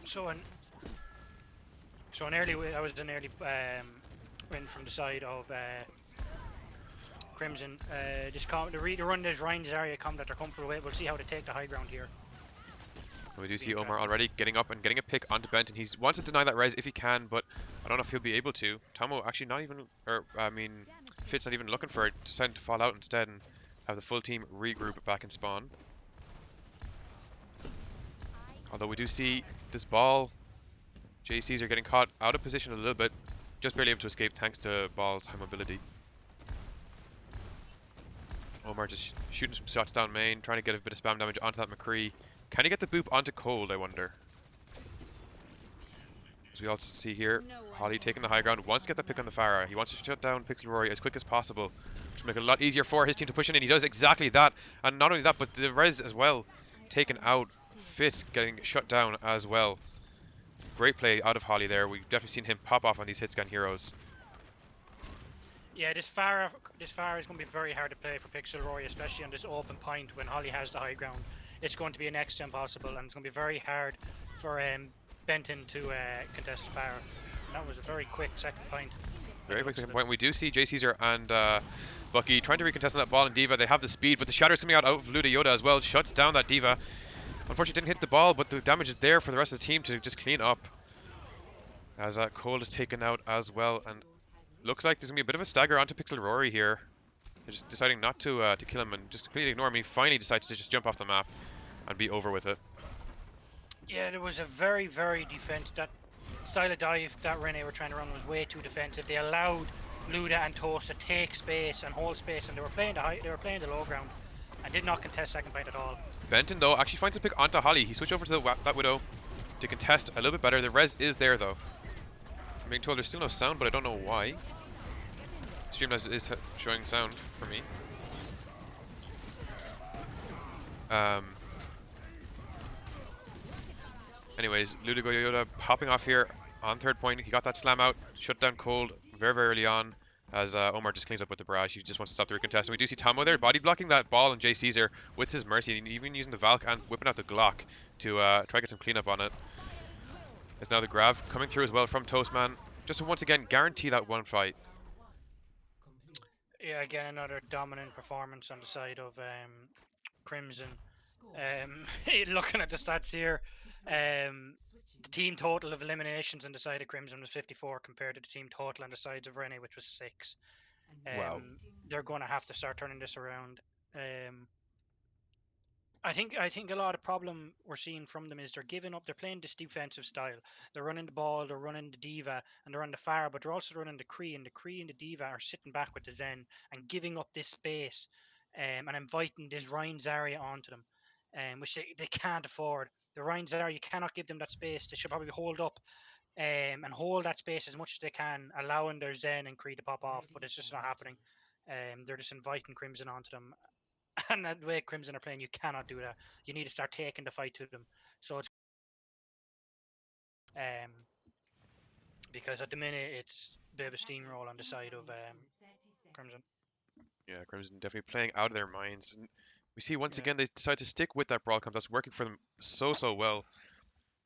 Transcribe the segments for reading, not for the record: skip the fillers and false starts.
So an early that was an early win from the side of Crimson. The run this Ryan's area that they're comfortable with. We'll see how they take the high ground here. We do see Omar already getting up and getting a pick onto Benton. He wants to deny that res if he can, but I don't know if he'll be able to. Tomo actually not even, or I mean, Fitz not even looking for it. Decided to fall out instead and have the full team regroup back in spawn. Although we do see this ball, JCs are getting caught out of position a little bit, just barely able to escape thanks to Ball's high mobility. Omar just shooting some shots down main, trying to get a bit of spam damage onto that McCree. Can he get the boop onto Cold, I wonder? As we also see here, Holly taking the high ground, wants to get the pick on the Pharah. He wants to shut down Pixel Rory as quick as possible, which will make it a lot easier for his team to push in, and he does exactly that. And not only that, but the res as well, taken out. Fitz getting shut down as well. Great play out of Holly there. We've definitely seen him pop off on these hit scan heroes. Yeah, this Pharah is going to be very hard to play for Pixel Rory, especially on this open point when Holly has the high ground. It's going to be next to impossible, and it's going to be very hard for Benton to contest the Pharah. And that was a very quick second point. Very quick second point. We do see J Caesar and Bucky trying to recontest on that ball, and D.Va, they have the speed, but the shatters coming out of Luda Yoda as well, shuts down that D.Va. Unfortunately didn't hit the ball, but the damage is there for the rest of the team to just clean up. As Cole is taken out as well, and looks like there's going to be a bit of a stagger onto Pixel Rory here. They're just deciding not to kill him and just completely ignore him. He finally decides to just jump off the map and be over with it. Yeah, there was a very, very defensive. That style of dive that Renai were trying to run was way too defensive. They allowed Luda and Toast to take space and hold space, and they were playing the low ground and did not contest second point at all. Benton though actually finds a pick onto Holly. He switched over to that Widow to contest a little bit better. The res is there though. I'm being told there's still no sound, but I don't know why. Streamlabs is showing sound for me. Anyways, Luda Yoda popping off here on third point. He got that slam out, shut down Cold very, very early on. As Omar just cleans up with the barrage. He just wants to stop the recontest. And we do see Tomo there body blocking that ball and J Caesar with his Mercy, and even using the Valk and whipping out the Glock to try to get some cleanup on it. There's now the Grav coming through as well from Toastman, just to once again guarantee that one fight. Yeah, again, another dominant performance on the side of Crimson. Looking at the stats here, the team total of eliminations on the side of Crimson was 54 compared to the team total on the sides of Renai, which was 6. Wow. They're going to have to start turning this around. I think a lot of problem we're seeing from them is they're giving up. They're playing this defensive style. They're running the ball, they're running the D.Va, and they're on the Pharah, but they're also running the Kree, and the Kree and the D.Va are sitting back with the Zen and giving up this space and inviting this Ryan Zarya onto them, which they can't afford. The Ryan Zarya, you cannot give them that space. They should probably hold up and hold that space as much as they can, allowing their Zen and Kree to pop off, but it's just not happening. They're just inviting Crimson onto them. And the way Crimson are playing, you cannot do that. You need to start taking the fight to them. So it's because at the minute it's a bit of a steamroll on the side of Crimson. Yeah, Crimson definitely playing out of their minds. And we see once again they decide to stick with that brawl comp that's working for them so well,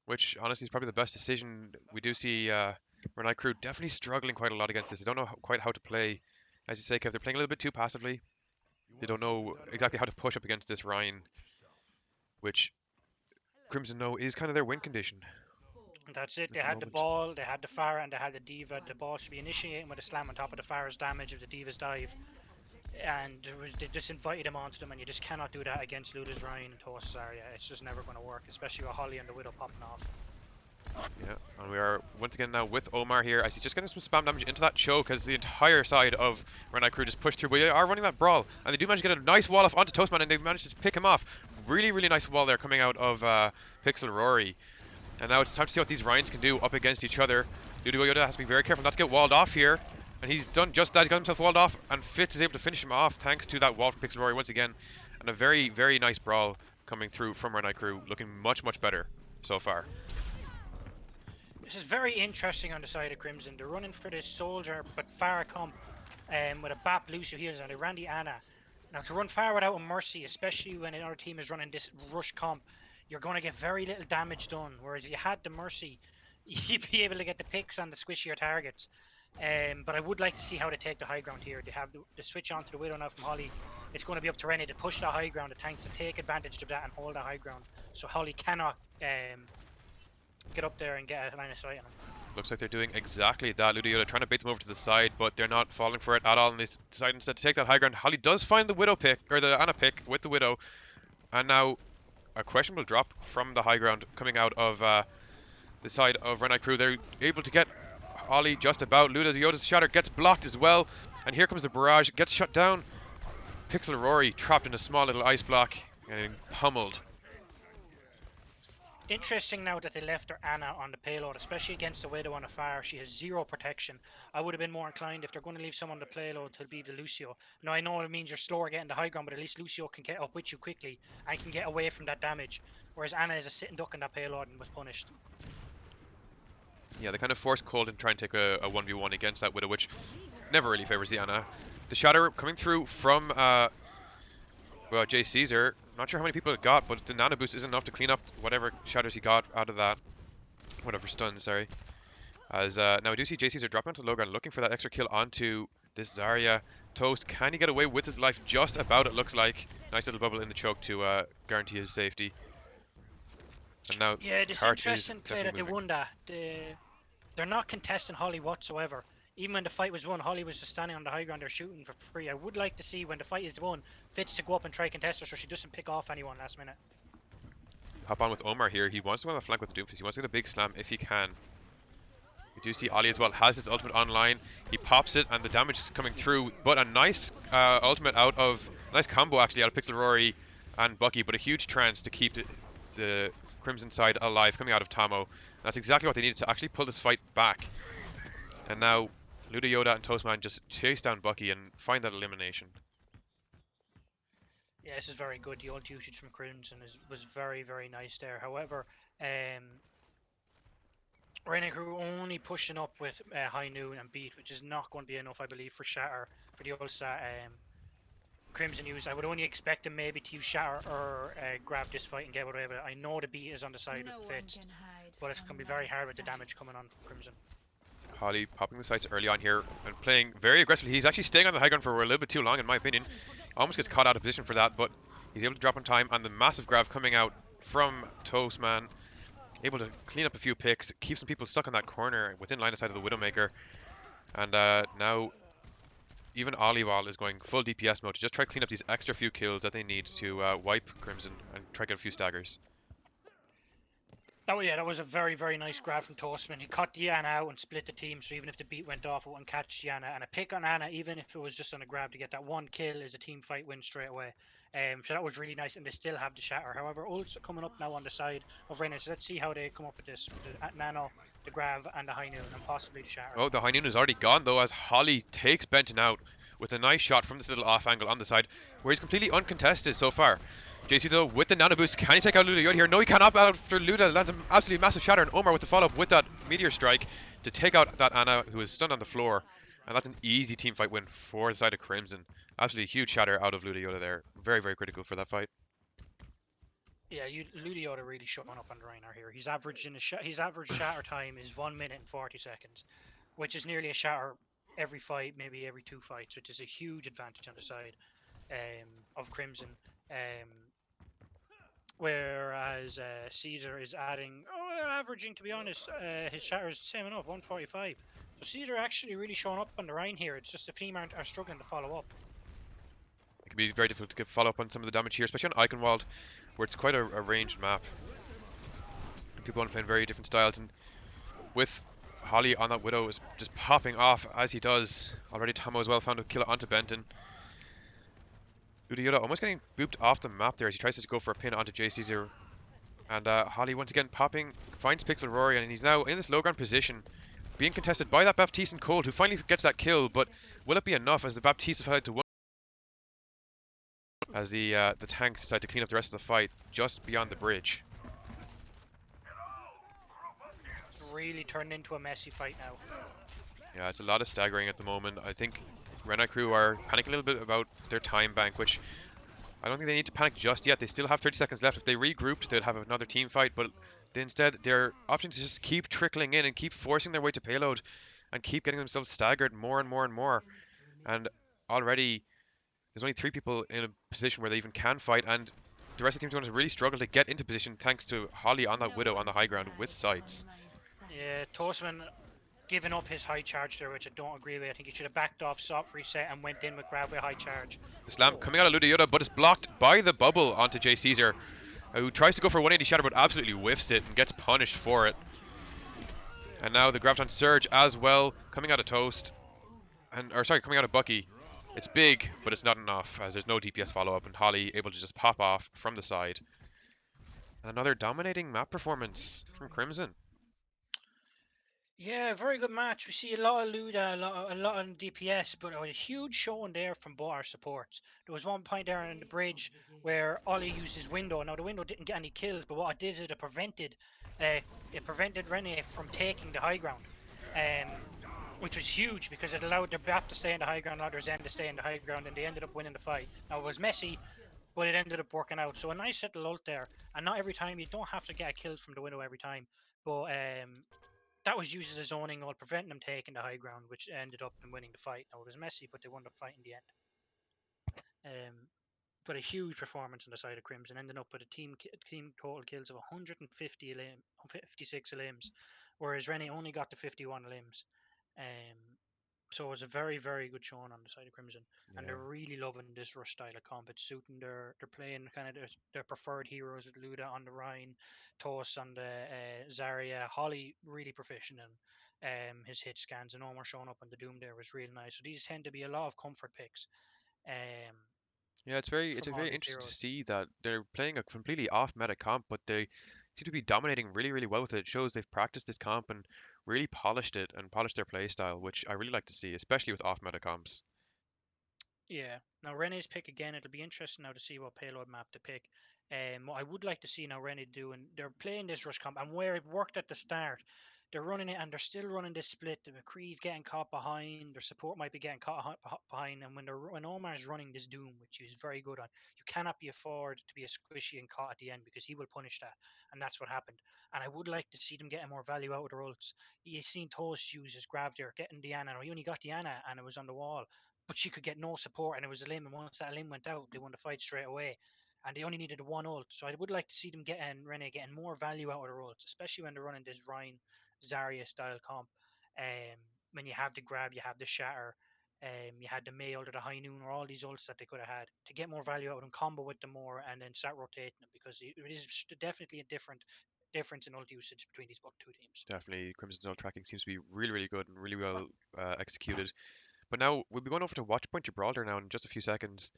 which honestly is probably the best decision. We do see Renai crew definitely struggling quite a lot against this. They don't know quite how to play. As you say, Kev, they're playing a little bit too passively. They don't know exactly how to push up against this Ryan, which Crimson know is kind of their win condition. That's it. They had the ball, they had the Pharah, and they had the D.Va. The ball should be initiating with a slam on top of the Pharah's damage of the D.Va's dive. And they just invited him onto them, and you just cannot do that against Luda's Ryan and Toast's Zarya. It's just never going to work, especially with Holly and the Widow popping off. Yeah, and we are once again now with Omar here. I see just getting some spam damage into that choke as the entire side of Renai crew just pushed through. But they are running that brawl, and they do manage to get a nice wall off onto Toastman, and they managed to pick him off. Really, really nice wall there coming out of Pixel Rory. And now it's time to see what these Ryans can do up against each other. Ludo Yoda has to be very careful not to get walled off here. And he's done just that. He got himself walled off, and Fitz is able to finish him off thanks to that wall from Pixel Rory once again. And a very, very nice brawl coming through from Renai crew, looking much, much better so far. This is very interesting on the side of Crimson. They're running for this soldier, but Pharah comp with a Bap Lucio heals and a Randy Anna. Now to run Pharah without a Mercy, especially when another team is running this rush comp, you're going to get very little damage done. Whereas if you had the Mercy, you'd be able to get the picks on the squishier targets. But I would like to see how they take the high ground here. They have the switch onto the Widow now from Holly. It's going to be up to Renai to push the high ground, the tanks to take advantage of that and hold the high ground. So Holly cannot get up there and get a line of sight on him. Looks like they're doing exactly that. Luda trying to bait them over to the side, but they're not falling for it at all, and they decide instead to take that high ground. Holly does find the Widow pick, or the Ana pick with the Widow, and now a questionable drop from the high ground coming out of the side of Renai crew. They're able to get Ollie just about. Luda Yoda's shatter gets blocked as well, and here comes the barrage, gets shut down. Pixel Rory trapped in a small little ice block and pummeled. Interesting now that they left their Ana on the payload, especially against the Widow on the fire. She has 0 protection. I would have been more inclined if they're going to leave someone on the payload to leave the Lucio. Now I know it means you're slower getting the high ground, but at least Lucio can get up with you quickly and can get away from that damage. Whereas Ana is a sitting duck in that payload and was punished. Yeah, they kind of forced Cold and try and take a 1v1 against that Widow, which never really favors the Ana. The Shatter coming through from well, Jay Caesar. Not sure how many people it got, but the Nano Boost is enough to clean up whatever shatters he got out of that. Whatever stun, sorry. As now we do see Jay Caesar drop onto the low ground, looking for that extra kill onto this Zarya. Toast, can he get away with his life? Just about, it looks like. Nice little bubble in the choke to guarantee his safety. And now yeah, this Cart interesting play that they won that. They're not contesting Holly whatsoever. Even when the fight was won, Holly was just standing on the high ground there shooting for free. I would like to see when the fight is won, Fitz to go up and try contest her so she doesn't pick off anyone last minute. Hop on with Omar here. He wants to go on the flank with the Doomfist. He wants to get a big slam if he can. We do see Ollie as well has his ultimate online. He pops it and the damage is coming through. But a nice ultimate out of, nice combo actually out of Pixel Rory and Bucky. But a huge trance to keep the Crimson side alive coming out of Tomo. That's exactly what they needed to actually pull this fight back. And now Luda Yoda and Toastman just chase down Bucky and find that elimination. Yeah, this is very good. The ult usage from Crimson was very, very nice there. However, Renai crew only pushing up with High Noon and Beat, which is not going to be enough, I believe, for Shatter, for the Ulsa Crimson use. I would only expect them maybe to use Shatter or grab this fight and get away with it. I know the Beat is on the side of Fitz, but it's going to be very hard with the damage coming on from Crimson. Holly popping the sights early on here and playing very aggressively. He's actually staying on the high ground for a little bit too long, in my opinion. Almost gets caught out of position for that, but he's able to drop on time. And the massive grab coming out from Toastman, able to clean up a few picks, keep some people stuck on that corner within line of sight of the Widowmaker. And now even Olivol is going full DPS mode to just try to clean up these extra few kills that they need to wipe Crimson and try to get a few staggers. Oh yeah, that was a very, very nice grab from Toastman. He cut the Ana out and split the team, so even if the beat went off, it wouldn't catch the Ana. And a pick on Ana, even if it was just on a grab to get that one kill, is a team fight win straight away. So that was really nice, and they still have the Shatter. However, ults are coming up now on the side of Renai, so let's see how they come up with this. With the Nano, the Grav, and the High Noon, and possibly the Shatter. Oh, the High Noon is already gone, though, as Holly takes Benton out with a nice shot from this little off angle on the side, where he's completely uncontested so far. JC though with the nano boost, can he take out Luda Yoda here? No, he cannot. After Luda lands an absolutely massive shatter, and Omar with the follow-up with that meteor strike to take out that Ana who is stunned on the floor. And that's an easy team fight win for the side of Crimson. Absolutely huge shatter out of Luda Yoda there. Very, very critical for that fight. Yeah, Luda Yoda really showing up on the Renai here. His average shatter time is 1 minute and 40 seconds, which is nearly a shatter every fight, maybe every 2 fights, which is a huge advantage on the side of Crimson. Whereas Caesar is adding, averaging, to be honest, his shatter is the same enough, 145. So Caesar actually really showing up on the Rhine here. It's just the team are struggling to follow up. It can be very difficult to get follow up on some of the damage here, especially on Eichenwalde, where it's quite a ranged map. And people want to play in very different styles, and with Holly on that Widow is just popping off as he does. Already Tomo as well found a kill onto Benton. Luda Yoda almost getting booped off the map there as he tries to go for a pin onto Jay Caesar. And Holly once again popping, finds Pixel Rory, and he's now in this low ground position, being contested by that Baptiste and Cold, who finally gets that kill, but will it be enough as the Baptiste have had to win as the tanks decide to clean up the rest of the fight just beyond the bridge. It's really turned into a messy fight now. Yeah, it's a lot of staggering at the moment. I think Renai crew are panicking a little bit about their time bank, which I don't think they need to panic just yet. They still have 30 seconds left. If they regrouped, they'd have another team fight, but instead they're opting to just keep trickling in and keep forcing their way to payload and keep getting themselves staggered more and more and more. And already there's only 3 people in a position where they even can fight, and the rest of the team's going to really struggle to get into position thanks to Holly on that Widow on the high ground with sights. Yeah, Toastman giving up his high charge there, which I don't agree with. I think he should have backed off, soft reset, and went in with grab with high charge. The slam Oh, coming out of Ludayuda, but it's blocked by the bubble onto Jay Caesar, who tries to go for 180 shatter but absolutely whiffs it and gets punished for it. And now the Graviton Surge as well, coming out of Toast, coming out of Bucky. It's big, but it's not enough as there's no DPS follow up, and Holly able to just pop off from the side. Another dominating map performance from Crimson. yeah, very good match. We see a lot of Luda, a lot on DPS, but a huge showing there from both our supports. There was one point there on the bridge where Ollie used his window. Now the window didn't get any kills, but what it did is uh, it prevented Renai from taking the high ground, which was huge because it allowed their BAP to stay in the high ground, allowed their Zen to stay in the high ground, and they ended up winning the fight. Now it was messy, but it ended up working out. So a nice little ult there, and not every time you don't have to get a kill from the window every time, but that was used as a zoning ult, preventing them taking the high ground, which ended up in winning the fight. Now it was messy, but they won the fight in the end. Um, but a huge performance on the side of Crimson, ending up with a team total kills of 150 56 limbs, whereas Rennie only got to 51 limbs. Um, so it was a very, very good showing on the side of Crimson, and Yeah. they're really loving this rush style of comp. It's suiting they're playing kind of their preferred heroes with Luda on the Rhine, Toss on the Zarya, Holly really proficient in his hit scans, and Omar showing up on the Doom there was really nice. So these tend to be a lot of comfort picks um, Yeah, it's from a all very these interesting to heroes. see that they're playing a completely off meta comp, but they seem to be dominating really, really well with it. It shows they've practiced this comp and really polished it and polished their play style, which I really like to see, especially with off meta comps. Yeah. Now Rene's pick again. It'll be interesting now to see what payload map to pick. What I would like to see now Rene doing, they're playing this rush comp, and where it worked at the start, they're running it, and they're still running this split. The McCree's getting caught behind. Their support might be getting caught behind, and when Omar's running this Doom, which he's very good on, you cannot be afford to be a squishy and caught at the end because he will punish that, and that's what happened. And I would like to see them getting more value out of their ults. You've seen Toast use his grab there, getting Diana. Now he only got Diana, and it was on the wall, but she could get no support, and it was a limb. And once that limb went out, they won the fight straight away. And they only needed a one ult. So I would like to see them getting Rene getting more value out of their ults, especially when they're running this Rhine Zarya style comp. Um, when you have the grab, you have the shatter, you had the May ult or the high noon, or all these ults that they could have had to get more value out of them, combo with them more, and then start rotating them because it is definitely a difference in ult usage between these two teams. Definitely, Crimson's ult tracking seems to be really, really good and really well executed. But now we'll be going over to Watchpoint Gibraltar now in just a few seconds,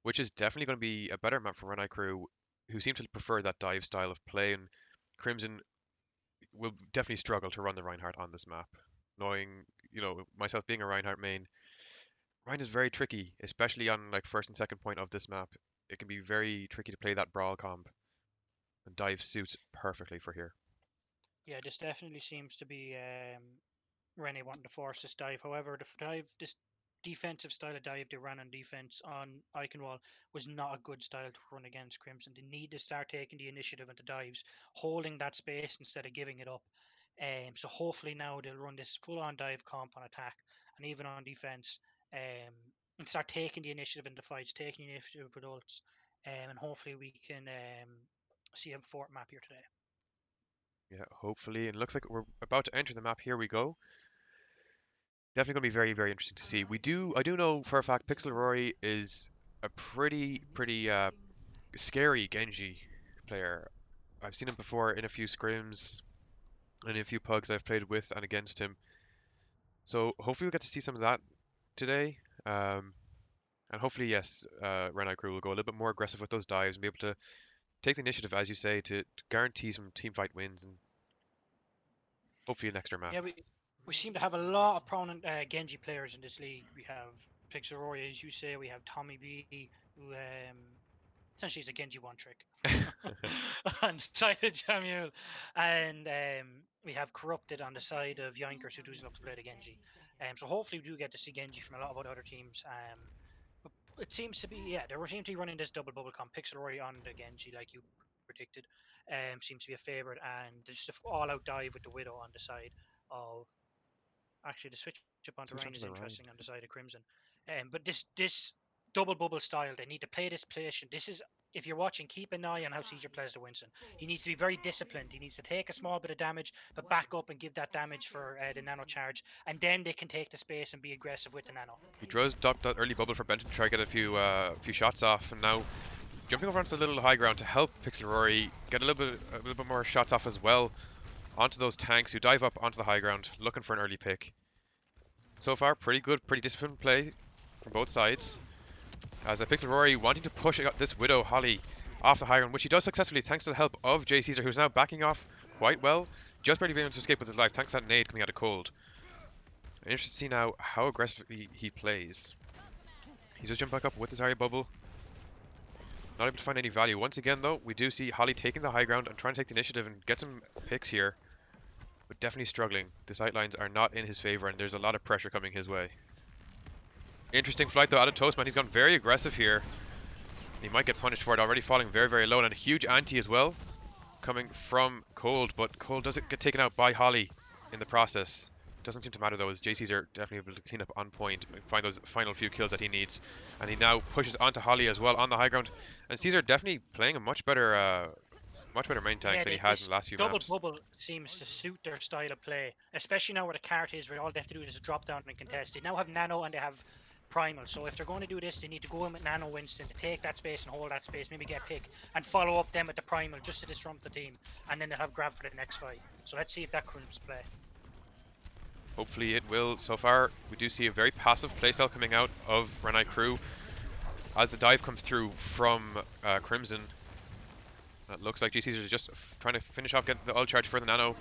which is definitely going to be a better map for Renai crew, who seem to prefer that dive style of play, and Crimson will definitely struggle to run the Reinhardt on this map. Knowing, myself being a Reinhardt main, Ryan is very tricky, especially on like first and second point of this map. It can be very tricky to play that brawl comp, and dive suits perfectly for here. Yeah, this definitely seems to be Rennie wanting to force this dive. However, this defensive style of dive they ran on defense on Eichenwalde was not a good style to run against Crimson. They need to start taking the initiative into dives, holding that space instead of giving it up. So hopefully now they'll run this full-on dive comp on attack and even on defense, and start taking the initiative in the fights, taking the initiative with ults, and hopefully we can see a fort map here today. Yeah, hopefully. And it looks like we're about to enter the map. Here we go. Definitely going to be very, very interesting to see. I do know for a fact Pixel Rory is a pretty scary Genji player. I've seen him before in a few scrims and in a few pugs I've played with and against him. So hopefully we'll get to see some of that today. And hopefully, yes, Renai crew will go a little bit more aggressive with those dives and be able to take the initiative, as you say, to guarantee some team fight wins and hopefully an extra map. Yeah, we seem to have a lot of prominent Genji players in this league. We have Pixaroya, as you say. We have Tommy B, who essentially is a Genji one trick on the side of Jamul, and we have Corrupted on the side of Yoinkers, who does love to play the Genji. So hopefully we do get to see Genji from a lot of other teams. it seems to be, yeah, they seem to be running this double bubble comp. Pixelroy on the Genji, like you predicted, seems to be a favorite, and just an all-out dive with the Widow on the side of. Actually, the switch up onto Ryan Switch is onto the interesting Rhine. on the side of Crimson. But this double bubble style, they need to play this position. This is, if you're watching, keep an eye on how Caesar plays the Winston. He needs to be very disciplined. He needs to take a small bit of damage, but back up and give that damage for the nano charge, and then they can take the space and be aggressive with the nano. He draws up that early bubble for Benton to try to get a few shots off, and now jumping over onto the little high ground to help Pixel Rory get a little bit more shots off as well onto those tanks who dive up onto the high ground looking for an early pick. So far, pretty good, pretty disciplined play from both sides. As Pixel Rory wanting to push this Widow Holly off the high ground, which he does successfully thanks to the help of J Caesar, who's now backing off quite well, just barely being able to escape with his life thanks to that nade coming out of cold. I'm interested to see now how aggressively he plays. He does jump back up with his Zarya bubble. Not able to find any value. Once again, though, we do see Holly taking the high ground and trying to take the initiative and get some picks here. But definitely struggling. The sightlines are not in his favor, and there's a lot of pressure coming his way. Interesting flight, though, out of Toastman. He's gone very aggressive here. He might get punished for it, already falling very, very low. And a huge anti as well, coming from Cold. But Cold doesn't get taken out by Holly in the process. Doesn't seem to matter though, as JCs are definitely able to clean up on point and find those final few kills that he needs. And he now pushes onto Holly as well on the high ground. And Caesar definitely playing a much better main tank than he has in the last few double maps. bubble seems to suit their style of play, especially now where the cart is, where all they have to do is drop down and contest. They now have Nano and they have Primal, so if they're going to do this, they need to go in with Nano Winston to take that space and hold that space, maybe get pick, and follow up them with the Primal just to disrupt the team, and then they'll have grab for the next fight. So let's see if that comes play. Hopefully it will. So far, we do see a very passive playstyle coming out of Renai crew as the dive comes through from Crimson. It looks like GCs are just trying to finish off, get the ult charge for the Nano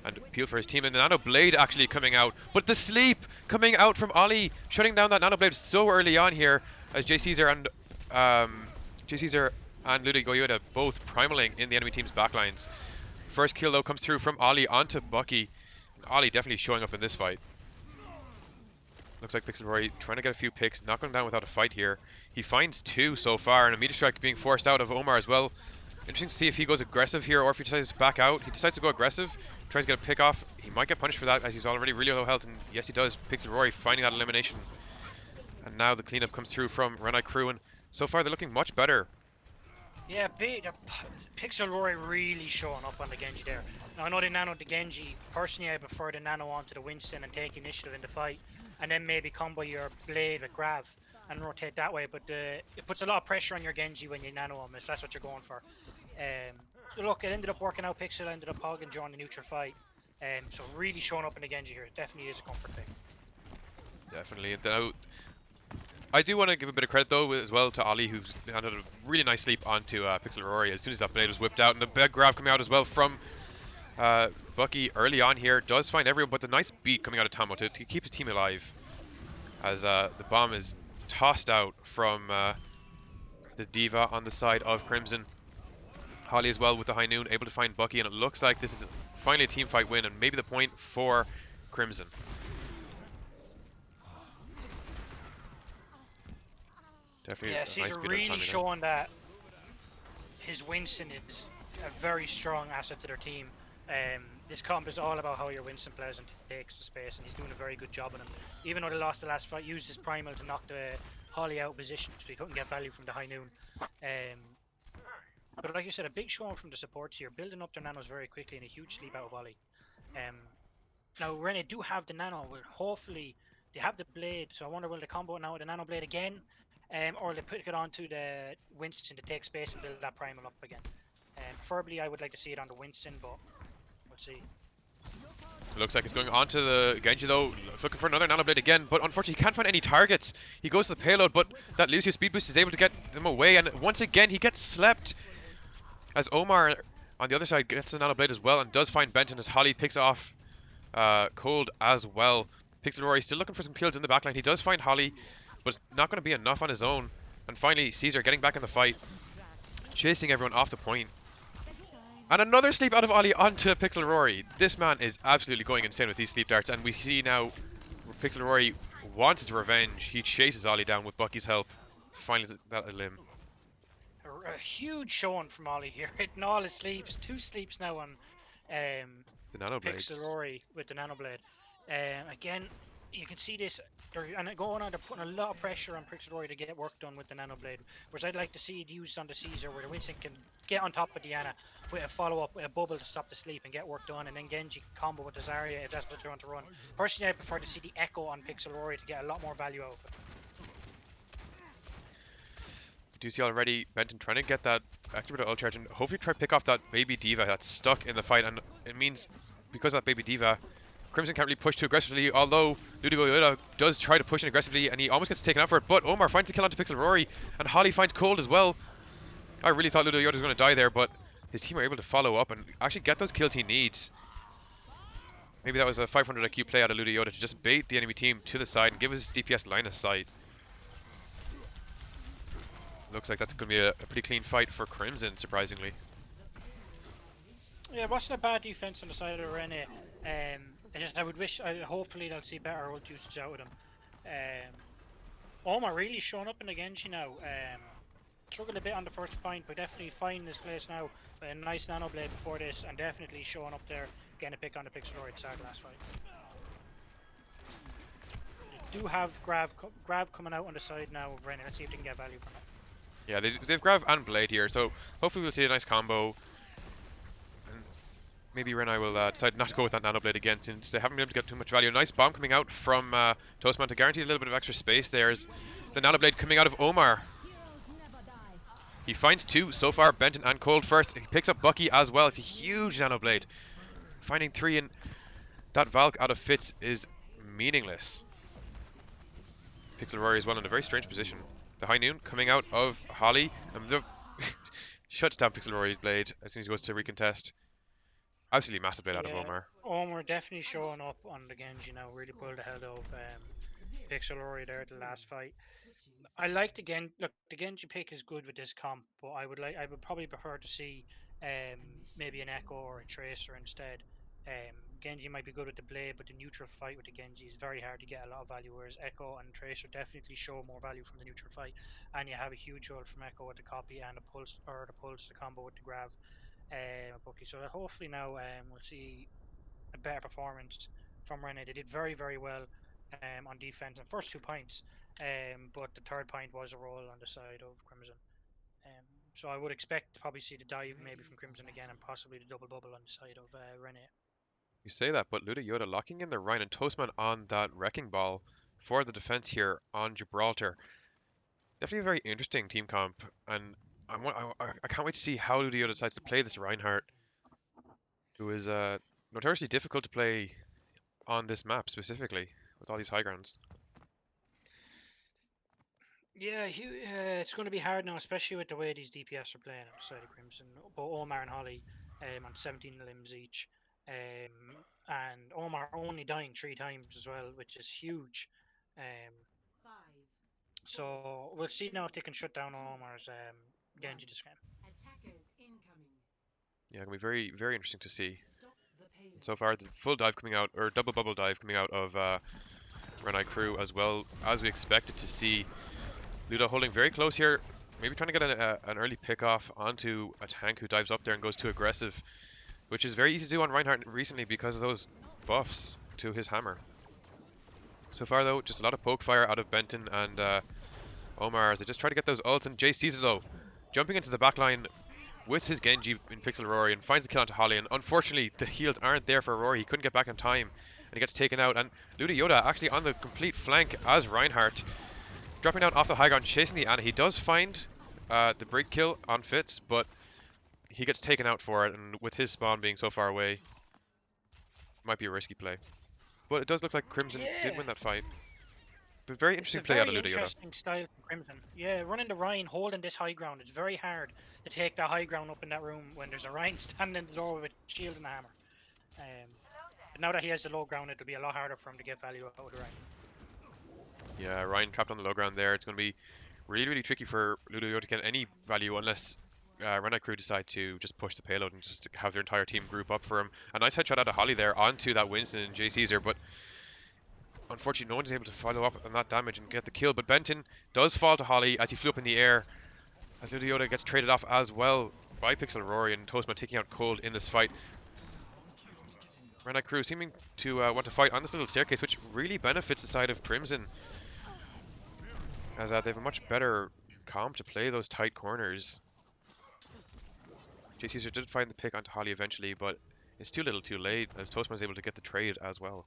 and appeal for his team. And the Nano Blade actually coming out. But the sleep coming out from Ollie, shutting down that Nano Blade so early on here as J Caesar and Ludwig Goyoda both primaling in the enemy team's backlines. First kill though comes through from Ollie onto Bucky. Ollie definitely showing up in this fight. Looks like Pixel Rory trying to get a few picks, not going down without a fight here. He finds two so far, and a meter strike being forced out of Omar as well. Interesting to see if he goes aggressive here or if he decides to back out. He decides to go aggressive, tries to get a pick off. He might get punished for that as he's already really low health, and yes he does. Pixel Rory finding that elimination. And now the cleanup comes through from Renai crew, and so far they're looking much better. Yeah, Pixel Rory really showing up on the Genji there. Now I know they nanoed the Genji. Personally, I prefer the nano onto the Winston and take initiative in the fight, and then maybe combo your blade with Grav and rotate that way. But it puts a lot of pressure on your Genji when you nano him, if that's what you're going for. So look, it ended up working out. Pixel ended up hogging during the neutral fight. So really showing up in the Genji here. It definitely is a comfort pick. Definitely. Now, I do want to give a bit of credit though as well to Ollie, who's had a really nice sleep onto Pixel Rory as soon as that blade was whipped out, and the big grab coming out as well from Bucky early on here does find everyone, but the nice beat coming out of Tomo to keep his team alive as the bomb is tossed out from the Diva on the side of Crimson. Holly as well with the high noon, able to find Bucky, and it looks like this is finally a team fight win and maybe the point for Crimson. Definitely. Yeah, Caesar nice really showing that his Winston is a very strong asset to their team. This comp is all about how your Winston plays and takes the space, and he's doing a very good job on him. Even though they lost the last fight, used his primal to knock the Holly out of position, so he couldn't get value from the high noon. But like you said, a big showing from the supports here, building up their nanos very quickly, and a huge sleep out of Ollie. Now Renai do have the nano, but hopefully they have the blade, so I wonder will they combo it now with the nano blade again, or they put it onto the Winston to take space and build that primal up again. Preferably I would like to see it on the Winston, but we'll see. It looks like it's going on to the Genji though, looking for another nano blade again, but unfortunately he can't find any targets. He goes to the payload, but that Lucio speed boost is able to get them away, and once again he gets slept as Omar on the other side gets the nano blade as well and does find Benton as Holly picks off Cold as well. Pixel Rory still looking for some kills in the backline. He does find Holly, but not going to be enough on his own. And finally Caesar getting back in the fight, chasing everyone off the point. And another sleep out of Ollie onto Pixel Rory. This man is absolutely going insane with these sleep darts, and we see now Pixel Rory wants his revenge. He chases Ollie down with Bucky's help, finally that a limb. A huge showing from Ollie here, hitting all his sleeps. 2 sleeps now on The nano Pixel blades. Rory with the nano blade. Again, you can see this, and going on, they're putting a lot of pressure on Pixel Rory to get work done with the nano blade. Whereas I'd like to see it used on the Caesar, where the Winston can get on top of Diana with a follow up with a bubble to stop the sleep and get work done, and then Genji can combo with the Zarya if that's what they want to run. Personally, I prefer to see the Echo on Pixel Rory to get a lot more value out of it. Do you see already Benton trying to get that extra bit of ult charge and hopefully try to pick off that baby diva that's stuck in the fight, and it means because of that baby diva, Crimson can't really push too aggressively, although Ludo Yoda does try to push in aggressively and he almost gets taken out for it, but Omar finds the kill onto Pixel Rory and Holly finds Cold as well. I really thought Ludo Yoda was going to die there, but his team are able to follow up and actually get those kills he needs. Maybe that was a 500 IQ play out of Ludo Yoda to just bait the enemy team to the side and give his DPS line of sight. Looks like that's going to be a pretty clean fight for Crimson, surprisingly. Yeah, it wasn't a bad defense on the side of Renai. I would wish, hopefully they'll see better ult usage out of them. Omar really showing up in the Genji now. Struggled a bit on the first point, but definitely finding his place now. A nice nano blade before this, and definitely showing up there, getting a pick on the Pixel Rory at the start of the last fight. They do have Grav coming out on the side now of Renai. Let's see if they can get value from it. Yeah, they've Grav and Blade here, so hopefully we'll see a nice combo. And maybe Renai will decide not to go with that Nano Blade again, since they haven't been able to get too much value. Nice bomb coming out from Toastman to guarantee a little bit of extra space. There's the Nano Blade coming out of Omar. He finds 2 so far, Benton and Cold first. He picks up Bucky as well. It's a huge Nano Blade. Finding 3 in that Valk out of Fitz is meaningless. Pixel Rory as well in a very strange position. The High Noon coming out of Holly. And shuts down Pixel Rory's blade as soon as he goes to recontest. Absolutely massive blade out of Omar. Omar definitely showing up on the Genji now. Really pulled ahead of Pixel Rory there at the last fight. I like the Genji pick is good with this comp, but I would probably prefer to see maybe an Echo or a Tracer instead. Genji might be good with the blade, but the neutral fight with the Genji is very hard to get a lot of value, whereas Echo and Tracer definitely show more value from the neutral fight, and you have a huge ult from Echo with the copy and the combo with the Grav Bucky. So hopefully now we'll see a better performance from Renai. They did very, very well on defense in the first 2 points, but the third point was a roll on the side of Crimson. So I would expect to probably see the dive maybe from Crimson again, and possibly the double bubble on the side of Renai. You say that, but Luda Yoda locking in the Rhine and Toastman on that Wrecking Ball for the defense here on Gibraltar. Definitely a very interesting team comp, and I can't wait to see how Luda Yoda decides to play this Reinhardt, who is notoriously difficult to play on this map specifically with all these high grounds. Yeah, it's going to be hard now, especially with the way these DPS are playing on the side of Crimson. Both Omar and Holly on 17 limbs each. And Omar only dying 3 times as well, which is huge. Um, so we'll see now if they can shut down Omar's Genji this game. Yeah, it'll be very, very interesting to see. And so far, the full dive coming out, or double bubble dive coming out of Renai crew, as well as we expected to see. Luda holding very close here, maybe trying to get an early pick off onto a tank who dives up there and goes too aggressive, which is very easy to do on Reinhardt recently because of those buffs to his hammer. So far though, just a lot of poke fire out of Benton and Omar as they just try to get those ults, and Jay Caesar though, jumping into the backline with his Genji in Pixel Rory and finds the kill onto Holly, and unfortunately the heals aren't there for Rory. He couldn't get back in time and he gets taken out, and Luda Yoda actually on the complete flank as Reinhardt, dropping down off the high ground, chasing the Ana. He does find the break kill on Fitz, but he gets taken out for it, and with his spawn being so far away, might be a risky play. But it does look like Crimson did win that fight. But very interesting play out of Luda Yoda. Interesting style from Crimson. Yeah, running the Rhine, holding this high ground. It's very hard to take that high ground up in that room when there's a Rhine standing in the door with a shield and a hammer. But now that he has the low ground, it'll be a lot harder for him to get value out of the Rhine. Yeah, Ryan trapped on the low ground there. It's going to be really, really tricky for Ludo Yoda to get any value unless Renai crew decide to just push the payload and just have their entire team group up for him. A nice headshot out of Holly there onto that Winston and Jay Caesar, but Unfortunately, no one's able to follow up on that damage and get the kill, but Benton does fall to Holly as he flew up in the air, as Ludiota gets traded off as well by Pixel Rory, and Toastman taking out Cold in this fight. Renai crew seeming to want to fight on this little staircase, which really benefits the side of Crimson, as they have a much better comp to play those tight corners. J Caesar did find the pick onto Holly eventually, but it's too little too late, as Toastman was able to get the trade as well.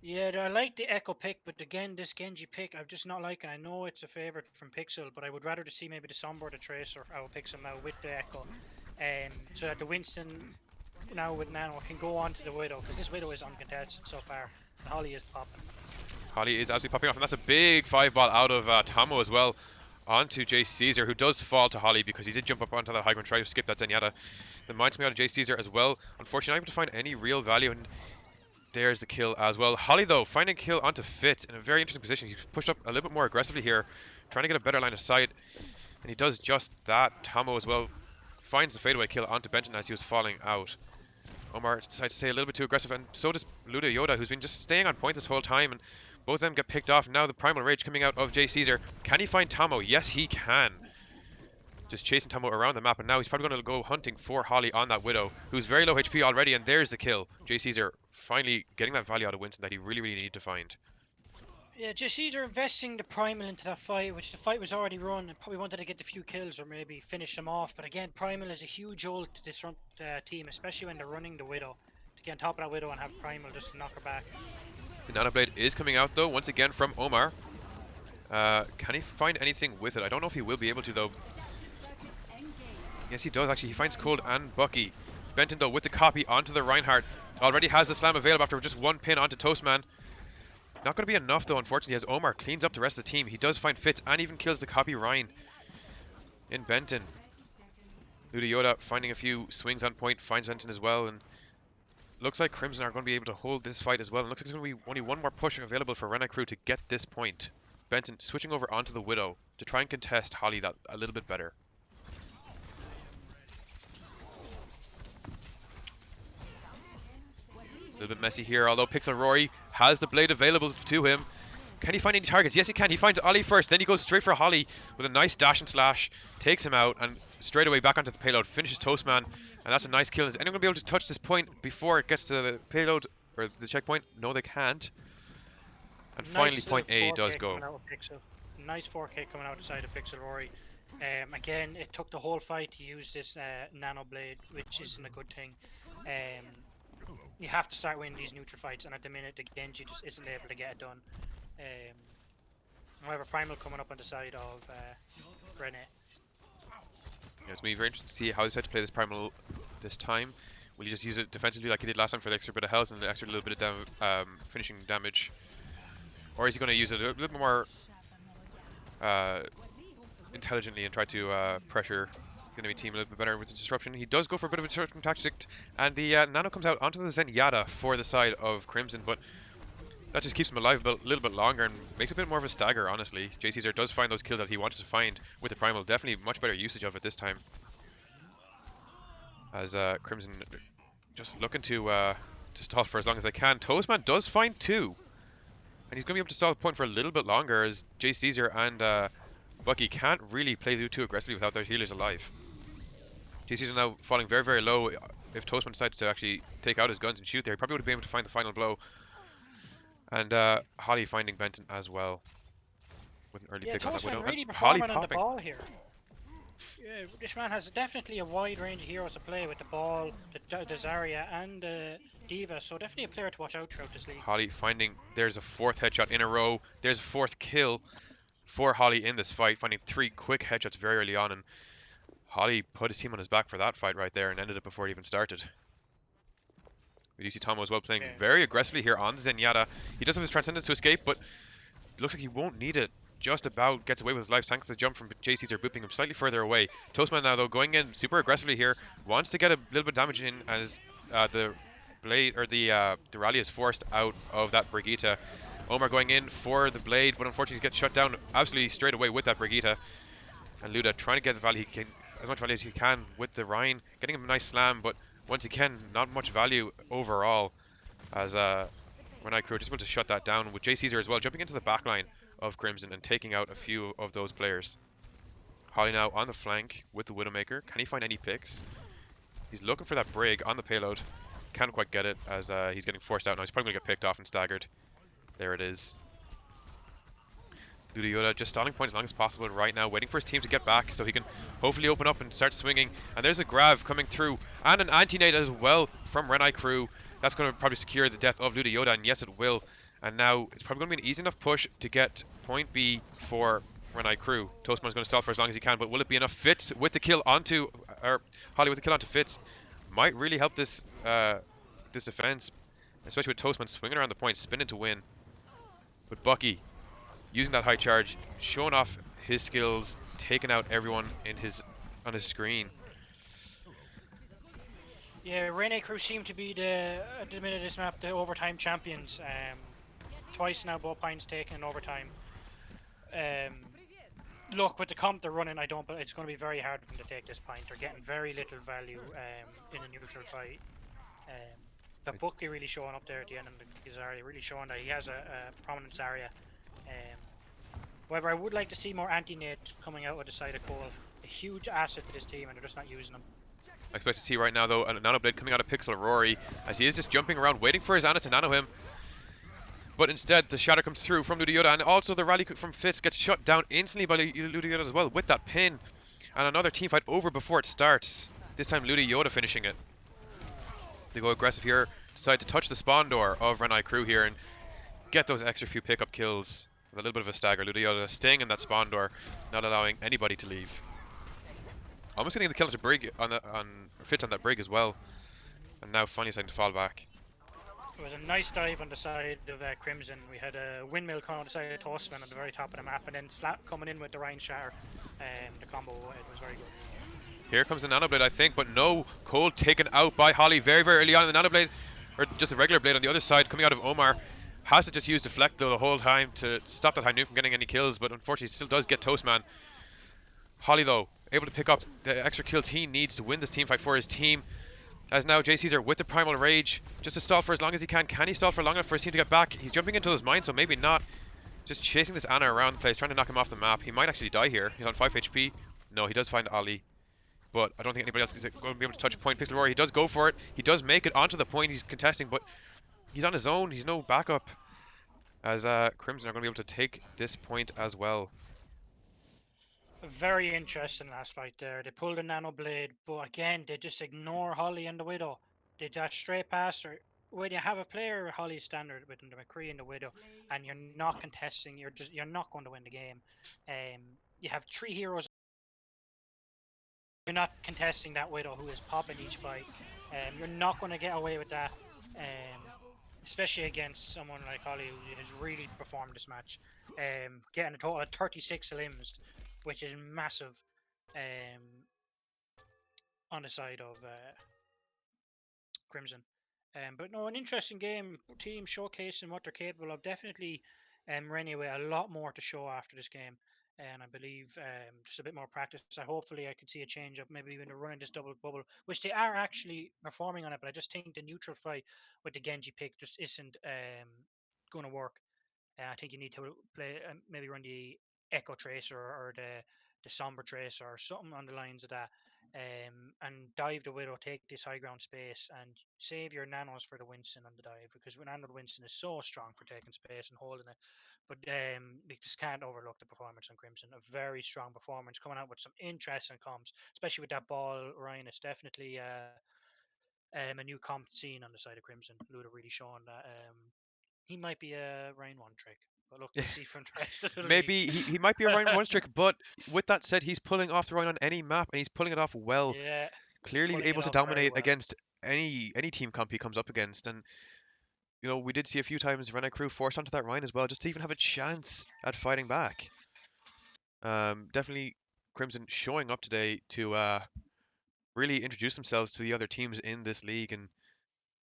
Yeah, I like the Echo pick, but again, this Genji pick, I'm just not liking. I know it's a favorite from Pixel, but I would rather to see maybe the Sombra, the Tracer, our Pixel now with the Echo, so that the Winston now with Nano can go on to the Widow, because this Widow is uncontested so far. The Holly is popping. Holly is absolutely popping off, and that's a big 5-ball out of Tomo as well, onto J Caesar, who does fall to Holly because he did jump up onto that high ground, try to skip that Zenyatta. The mine's coming out of J Caesar as well. Unfortunately, not able to find any real value, and there's the kill as well. Holly, though, finding a kill onto Fitz in a very interesting position. He's pushed up a little bit more aggressively here, trying to get a better line of sight, and he does just that. Tomo as well finds the fadeaway kill onto Benton as he was falling out. Omar decides to stay a little bit too aggressive, and so does Luda Yoda, who's been just staying on point this whole time, and both of them get picked off. Now the Primal Rage coming out of J Caesar. Can he find Tomo? Yes, he can. Just chasing Tomo around the map, and now he's probably going to go hunting for Holly on that Widow, who's very low HP already, and there's the kill. J Caesar finally getting that value out of Winston that he really, really needed to find. Yeah, just either investing the Primal into that fight, which the fight was already run, and probably wanted to get the few kills or maybe finish them off. But again, Primal is a huge ult to this front team, especially when they're running the Widow. To get on top of that Widow and have Primal just to knock her back. The Nano Blade is coming out, though, once again from Omar. Can he find anything with it? I don't know if he will be able to, though. Yes, he does, actually. He finds Cold and Bucky. Benton, though, with the copy onto the Reinhardt. Already has the slam available after just one pin onto Toastman. Not going to be enough, though, unfortunately, as Omar cleans up the rest of the team. He does find Fitz and even kills the copy Ryan in Benton. Luda Yoda finding a few swings on point, finds Benton as well, and looks like Crimson are going to be able to hold this fight as well. And looks like there's going to be only one more push available for Renai crew to get this point. Benton switching over onto the Widow to try and contest Holly that a little bit better. A little bit messy here, although Pixel Rory has the blade available to him. Can he find any targets? Yes, he can. He finds Ollie first, then he goes straight for Holly with a nice dash and slash, takes him out, and straight away back onto the payload, finishes Toastman, and that's a nice kill. Is anyone going to be able to touch this point before it gets to the payload, or the checkpoint? No, they can't. And finally, point A does go. Nice 4K coming out the side of Pixel Rory. Again, it took the whole fight to use this Nano Blade, which isn't a good thing. You have to start winning these neutral fights, and at the minute the Genji just isn't able to get it done. However, Primal coming up on the side of Renai. Yeah, it's going to be very interesting to see how he decides to play this Primal this time. Will he just use it defensively like he did last time for the extra bit of health and the extra little bit of finishing damage? Or is he going to use it a little more intelligently and try to pressure the enemy team a little bit better with the disruption? He does go for a bit of a disruption tactic, and the Nano comes out onto the Zenyatta for the side of Crimson, but that just keeps him alive a little bit longer and makes a bit more of a stagger, honestly. J Caesar does find those kills that he wanted to find with the Primal. Definitely much better usage of it this time. As Crimson just looking to stall for as long as they can. Toastman does find two. And he's going to be able to stall the point for a little bit longer, as J Caesar and Bucky can't really play too aggressively without their healers alive. J Caesar now falling very, very low. If Toastman decides to actually take out his guns and shoot there, he probably would have been able to find the final blow. And Holly finding Benton as well with an early pick on that Widow. Really and Holly on the popping. ball here. Yeah, this man has definitely a wide range of heroes to play with the ball, the Zarya, and the Diva, so definitely a player to watch out throughout this league. Holly finding, there's a fourth headshot in a row. There's a fourth kill for Holly in this fight, finding 3 quick headshots very early on, and Holly put his team on his back for that fight right there and ended it before it even started. We do see Tomo as well playing very aggressively here on the Zenyatta. He does have his Transcendence to escape, but it looks like he won't need it. Just about gets away with his life thanks to the jump from J Caesar, booping him slightly further away. Toastman now, though, going in super aggressively here, wants to get a little bit of damage in as the blade, or the rally is forced out of that Brigitte. Omar going in for the blade, but unfortunately he gets shut down absolutely straight away with that Brigitte. And Luda trying to get the value as much value as he can with the Rhine, getting him a nice slam, but once again, not much value overall, as Renai Crew just able to shut that down with Jay Caesar as well, jumping into the back line of Crimson and taking out a few of those players. Holly now on the flank with the Widowmaker. Can he find any picks? He's looking for that Brig on the payload. Can't quite get it as he's getting forced out now. He's probably going to get picked off and staggered. There it is. Luda Yoda just stalling point as long as possible right now, waiting for his team to get back so he can hopefully open up and start swinging. And there's a grab coming through and an anti-nade as well from Renai Crew. That's going to probably secure the death of Luda Yoda, and yes, it will. And now it's probably going to be an easy enough push to get point B for Renai Crew. Toastman's going to stall for as long as he can, but will it be enough? Fitz with the kill onto, or Holly with the kill onto Fitz might really help this this defense, especially with Toastman swinging around the point, spinning to win. But Bucky using that high charge, showing off his skills, taking out everyone in his on his screen. Yeah, Renai Crew seem to be at the minute of this map, the overtime champions. Twice now, both points taken in overtime. Um, Look, with the comp they're running, but it's going to be very hard for them to take this point. They're getting very little value in a neutral fight. Um, the Bucky really showing up there at the end of his area, really showing that he has a prominence area. However, I would like to see more anti-nade coming out of the side of Cole. A huge asset to this team, and they're just not using them. I expect to see right now though a Nano Blade coming out of Pixel Rory as he is just jumping around waiting for his Ana to nano him. But instead the shatter comes through from Luda Yoda, and also the rally from Fitz gets shut down instantly by Luda Yoda as well with that pin. And another team fight over before it starts. This time Luda Yoda finishing it. They go aggressive here, decide to touch the spawn door of Renai Crew here and get those extra few pickup kills with a little bit of a stagger. Luda Yoda staying in that spawn door, not allowing anybody to leave. Almost getting the kill to Brig on Fitz on that Brig as well. And now finally deciding to fall back. It was a nice dive on the side of Crimson. We had a windmill coming on the side of Toastman at the very top of the map, and then Slap coming in with the Rhine Shatter. The combo, it was very good. Here comes the Nano Blade, I think, but no. Cole taken out by Holly very, very early on. The Nano Blade, or just a regular blade on the other side, coming out of Omar. Has to just use Deflect though the whole time to stop that High Noon from getting any kills, but unfortunately still does get Toastman. Holly though, able to pick up the extra kills he needs to win this team fight for his team. As now Jay Caesar with the Primal Rage, just to stall for as long as he can. Can he stall for long enough for his team to get back? He's jumping into those mines, so maybe not. Just chasing this Ana around the place, trying to knock him off the map. He might actually die here. He's on 5 HP. No, he does find Ali. But I don't think anybody else is going to be able to touch a point. Pixel Roar, he does go for it. He does make it onto the point he's contesting, but he's on his own. He's no backup. As Crimson are going to be able to take this point as well. A very interesting last fight there. They pulled a Nano Blade, but again, they just ignore Holly and the Widow. They dash straight past her. When you have a player Holly's standard with the McCree and the Widow, and you're not contesting, you're not going to win the game. You have three heroes. You're not contesting that Widow who is popping each fight. You're not going to get away with that. Especially against someone like Holly who has really performed this match. Getting a total of 36 limbs, which is massive on the side of Crimson. But no, an interesting game. Team showcasing what they're capable of. Definitely Rennie a lot more to show after this game. And I believe just a bit more practice. So hopefully I could see a change up, maybe even running this double bubble, which they are actually performing on it. But I just think the neutral fight with the Genji pick just isn't going to work. I think you need to play maybe run the Echo Tracer or the Somber Tracer or something on the lines of that, and dive the Widow, take this high ground space, and save your nanos for the Winston on the dive because Nano Winston is so strong for taking space and holding it. But we just can't overlook the performance on Crimson. A very strong performance, coming out with some interesting comps, especially with that ball. Ryan, it's definitely a new comp scene on the side of Crimson. Luda really showing that. He might be a Ryan one trick, but look, we'll see from the rest of the league. Maybe he might be a round one trick, but with that said, he's pulling off the round on any map, and he's pulling it off well. Yeah, Clearly pulling it able to off very dominate well. against any team comp he comes up against. And you know, we did see a few times Renai Crew forced onto that Ryan as well, just to even have a chance at fighting back. Definitely Crimson showing up today to really introduce themselves to the other teams in this league and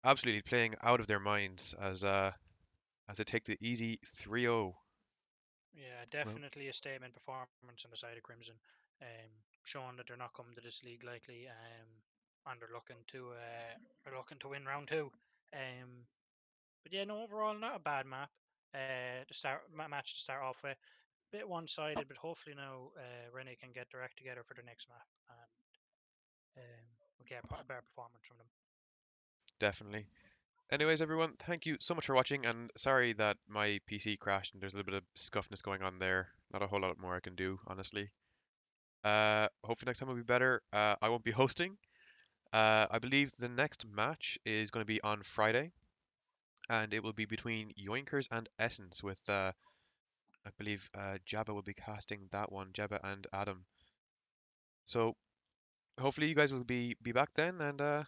absolutely playing out of their minds as they take the easy 3-0. Yeah, Well, definitely a statement performance on the side of Crimson, showing that they're not coming to this league likely, and they're looking to win round two. Um, But yeah, no, overall not a bad map. Match to start off with. Bit one-sided, but hopefully now Rennie can get their act together for the next map, and we'll get a better performance from them. Definitely. Anyways, everyone, thank you so much for watching, and sorry that my PC crashed and there's a little bit of scuffness going on there. Not a whole lot more I can do, honestly. Hopefully next time will be better. I won't be hosting. I believe the next match is going to be on Friday, and it will be between Yoinkers and Essence with, I believe, Jabba will be casting that one, Jabba and Adam. So hopefully you guys will be back then, and